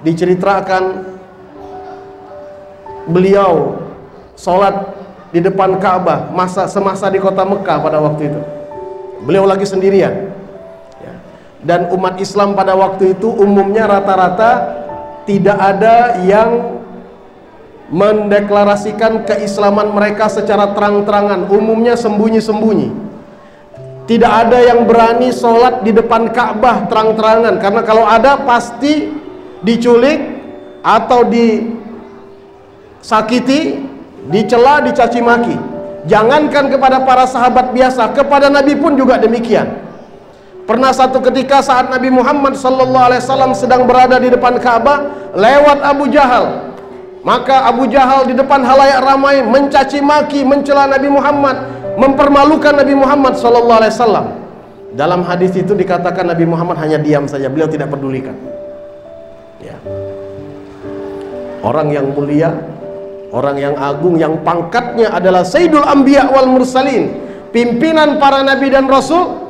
diceritakan beliau sholat di depan Ka'bah semasa di kota Mekah pada waktu itu. Beliau lagi sendirian ya. Dan umat Islam pada waktu itu umumnya rata-rata tidak ada yang mendeklarasikan keislaman mereka secara terang-terangan, umumnya sembunyi-sembunyi. Tidak ada yang berani sholat di depan Ka'bah terang-terangan, karena kalau ada pasti diculik atau disakiti, dicela, dicaci maki. Jangankan kepada para sahabat biasa, kepada Nabi pun juga demikian. Pernah satu ketika saat Nabi Muhammad SAW sedang berada di depan Ka'bah, lewat Abu Jahal. Maka Abu Jahal di depan halayak ramai mencaci maki, mencela Nabi Muhammad, mempermalukan Nabi Muhammad SAW. Dalam hadis itu dikatakan Nabi Muhammad hanya diam saja, beliau tidak pedulikan ya. Orang yang mulia, orang yang agung, yang pangkatnya adalah Sayyidul Anbiya wal Mursalin, pimpinan para nabi dan rasul,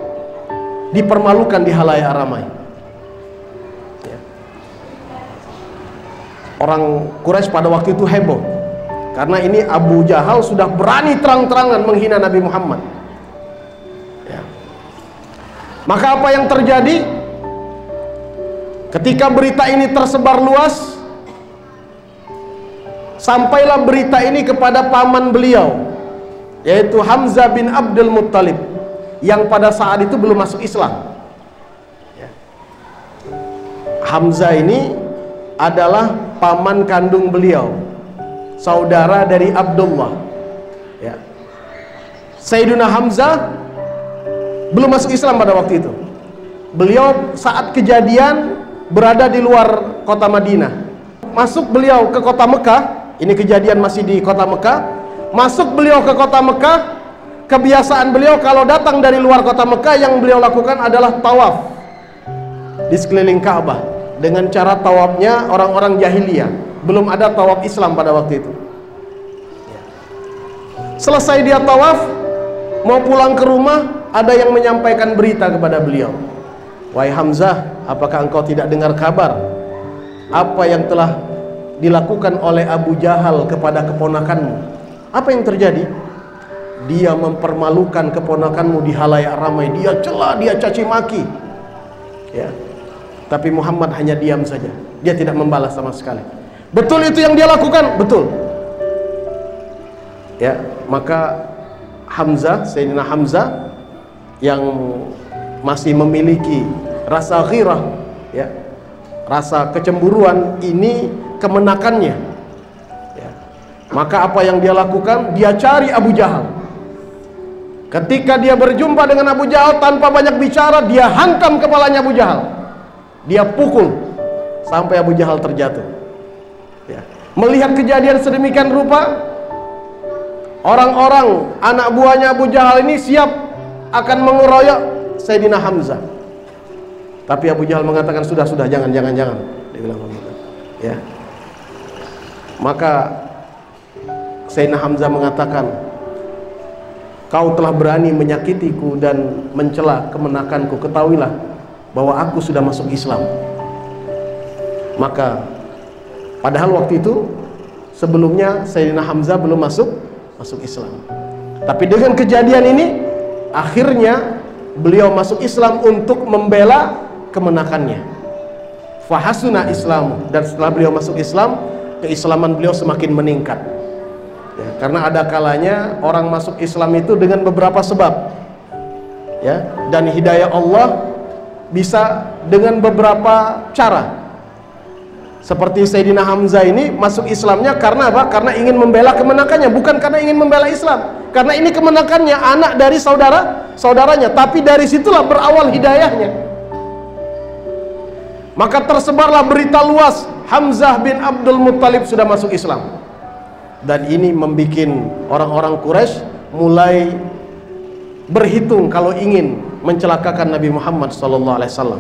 dipermalukan di halayak ramai ya. Orang Quraisy pada waktu itu heboh karena ini Abu Jahal sudah berani terang-terangan menghina Nabi Muhammad ya. Maka apa yang terjadi ketika berita ini tersebar luas, sampailah berita ini kepada paman beliau, yaitu Hamzah bin Abdul Muttalib, yang pada saat itu belum masuk Islam ya. Hamzah ini adalah paman kandung beliau, saudara dari Abdullah ya. Sayyiduna Hamzah belum masuk Islam pada waktu itu. Beliau saat kejadian berada di luar kota Madinah. Masuk beliau ke kota Mekah, ini kejadian masih di kota Mekah. Masuk beliau ke kota Mekah, kebiasaan beliau kalau datang dari luar kota Mekah yang beliau lakukan adalah tawaf di sekeliling Ka'bah dengan cara tawafnya orang-orang jahiliyah. Belum ada tawaf Islam pada waktu itu. Selesai dia tawaf, mau pulang ke rumah, ada yang menyampaikan berita kepada beliau. Wahai Hamzah, apakah engkau tidak dengar kabar apa yang telah dilakukan oleh Abu Jahal kepada keponakanmu? Apa yang terjadi? Dia mempermalukan keponakanmu di halayak ramai, dia cela, dia caci maki ya. Tapi Muhammad hanya diam saja, dia tidak membalas sama sekali. Betul itu yang dia lakukan? Betul ya. Maka Hamzah, Sayyidina Hamzah yang masih memiliki rasa ghirah ya, rasa kecemburuan, ini kemenakannya ya. Maka apa yang dia lakukan? Dia cari Abu Jahal. Ketika dia berjumpa dengan Abu Jahal, tanpa banyak bicara dia hantam kepalanya Abu Jahal, dia pukul sampai Abu Jahal terjatuh ya. Melihat kejadian sedemikian rupa, orang-orang anak buahnya Abu Jahal ini siap akan mengeroyok Sayyidina Hamzah. Tapi Abu Jahal mengatakan sudah, jangan. Dia bilang ya. Maka Sayyidina Hamzah mengatakan, kau telah berani menyakitiku dan mencela kemenakanku, ketahuilah bahwa aku sudah masuk Islam. Maka padahal waktu itu sebelumnya Sayyidina Hamzah belum masuk Islam. Tapi dengan kejadian ini akhirnya beliau masuk Islam untuk membela kemenakannya. Fahasuna Islamu, dan setelah beliau masuk Islam, keislaman beliau semakin meningkat ya, karena ada kalanya orang masuk Islam itu dengan beberapa sebab ya, dan hidayah Allah bisa dengan beberapa cara. Seperti Sayyidina Hamzah ini masuk Islamnya karena apa? Karena ingin membela kemenakannya, bukan karena ingin membela Islam. Karena ini kemenakannya, anak dari saudaranya, tapi dari situlah berawal hidayahnya. Maka tersebarlah berita luas, Hamzah bin Abdul Muttalib sudah masuk Islam. Dan ini membuat orang-orang Quraisy mulai berhitung kalau ingin mencelakakan Nabi Muhammad SAW.